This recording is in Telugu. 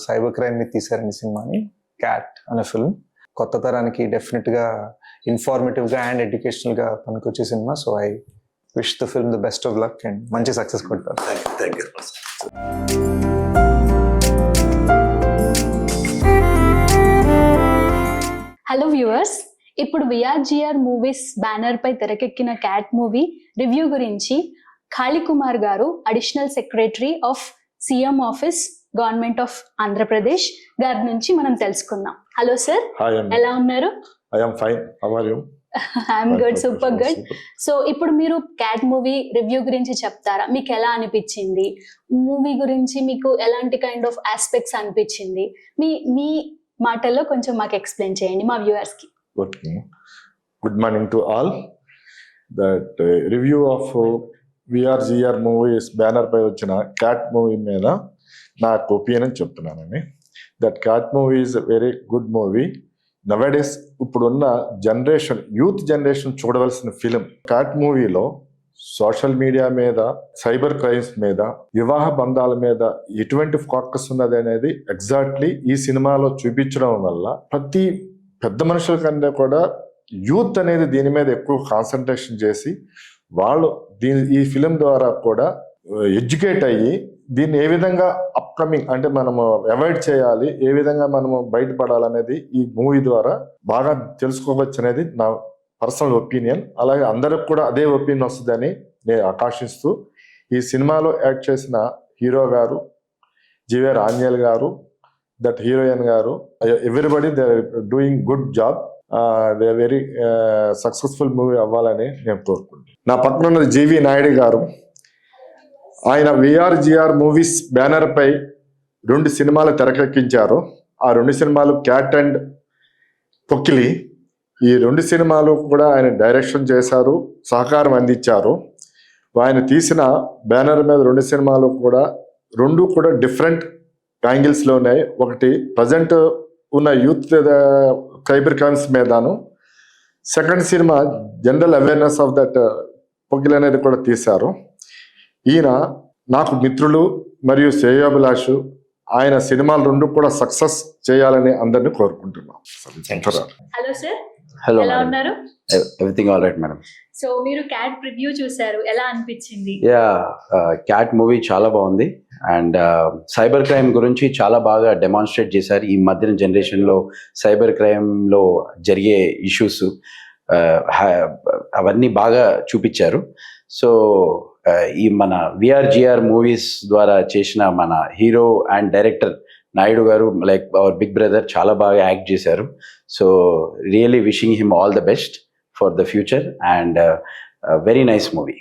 సైబర్ క్రైమ్ మీద తీశారండి సినిమాని, క్యాట్ అనే ఫిల్మ్. కొత్త తరానికి డెఫినెట్గా ఇన్ఫార్మేటివ్గా అండ్ ఎడ్యుకేషనల్గా పనికొచ్చే cinema. So I wish the film the best of luck and మంచి సక్సెస్ కొట్టారు. Thank you. హలో వ్యూవర్స్, ఇప్పుడు విఆర్జిఆర్ మూవీస్ బ్యానర్ పై తెరకెక్కిన క్యాట్ మూవీ రివ్యూ గురించి కాళీకుమార్ గారు, additional secretary of CM office, government of Andhra Pradesh గారి నుంచి మనం తెలుసుకుందాం. హలో సార్, ఎలా ఉన్నారు? I'm fine, how are you? I'm good, super good. So ఇప్పుడు మీరు క్యాట్ మూవీ రివ్యూ గురించి చెప్తారా? మీకు ఎలా అనిపించింది? మూవీ గురించి మీకు ఎలాంటి కైండ్ ఆఫ్ ఆస్పెక్ట్స్ అనిపించింది? మీ మాటల్లో కొంచెం మాకు ఎక్స్ప్లెయిన్ చేయండి మా వ్యూవర్స్ కి. Okay, good morning to all. That review of VRGR movies banner పై వచ్చిన క్యాట్ మూవీ మీద నాకు ఒపీనియన్ చెప్తున్నానండి. That Cat movie is very good movie. Nowadays ఇప్పుడున్న జనరేషన్, యూత్ జనరేషన్ చూడవలసిన ఫిలిం. క్యాట్ మూవీలో సోషల్ మీడియా మీద, సైబర్ క్రైమ్స్ మీద, వివాహ బంధాల మీద ఎటువంటి ఫోకస్ ఉన్నది అనేది ఎగ్జాక్ట్లీ ఈ సినిమాలో చూపించడం వల్ల ప్రతి పెద్ద మనుషుల కంటే కూడా యూత్ అనేది దీని మీద ఎక్కువ కాన్సన్ట్రేషన్ చేసి వాళ్ళు ఈ ఫిలిం ద్వారా కూడా ఎడ్యుకేట్ అయ్యి దీన్ని ఏ విధంగా అప్కమింగ్ అంటే మనము అవాయిడ్ చేయాలి, ఏ విధంగా మనము బయటపడాలనేది ఈ మూవీ ద్వారా బాగా తెలుసుకోవచ్చు అనేది నా పర్సనల్ ఒపీనియన్. అలాగే అందరికి కూడా అదే ఒపీనియన్ వస్తుందని నేను ఆకాంక్షిస్తూ ఈ సినిమాలో యాక్ట్ చేసిన హీరో గారు, జీవీఆర్ ఆంజనేయులు గారు, దట్ హీరోయిన్ గారు, everybody they are doing good job. They very successful movie అవ్వాలని నేను కోరుకుంటున్నాను. నా పక్కన ఉన్నది జీవి నాయుడు గారు. ఆయన విఆర్జిఆర్ మూవీస్ బ్యానర్ పై 2 సినిమాలు తెరకెక్కించారు. ఆ 2 సినిమాలు క్యాట్ అండ్ పొక్కిలి. ఈ 2 సినిమాలు కూడా ఆయన డైరెక్షన్ చేశారు, సహకారం అందించారు. ఆయన తీసిన బ్యానర్ మీద 2 సినిమాలు కూడా 2 కూడా డిఫరెంట్ యాంగిల్స్లో ఉన్నాయి. ఒకటి ప్రజెంట్ ఉన్న యూత్ సైబర్ క్రైమ్స్ మీదను, second cinema general awareness of that Pokkili అనేది కూడా తీశారు. ఈయన నాకు మిత్రులు మరియు శ్రేయోభిలాషు. ఆయన సినిమాలు 2 కూడా సక్సెస్ చేయాలని అందరినీ కోరుకుంటున్నాం. హలో సార్, హలో, ఎలా ఉన్నారు? Everything all right madam. So మీరు క్యాట్ రివ్యూ చూసారు, ఎలా అనిపించింది? యా, క్యాట్ మూవీ చాలా బాగుంది. అండ్ సైబర్ క్రైమ్ గురించి చాలా బాగా డెమాన్స్ట్రేట్ చేశారు. ఈ మధ్యన జనరేషన్లో సైబర్ క్రైమ్లో జరిగే ఇష్యూస్ అవన్నీ బాగా చూపించారు. సో ఈ మన విఆర్జిఆర్ మూవీస్ ద్వారా చేసిన మన హీరో అండ్ డైరెక్టర్ నాయుడు గారు, లైక్ అవర్ బిగ్ బ్రదర్, చాలా బాగా యాక్ట్ చేశారు. So really wishing him all the best for the future and very nice movie.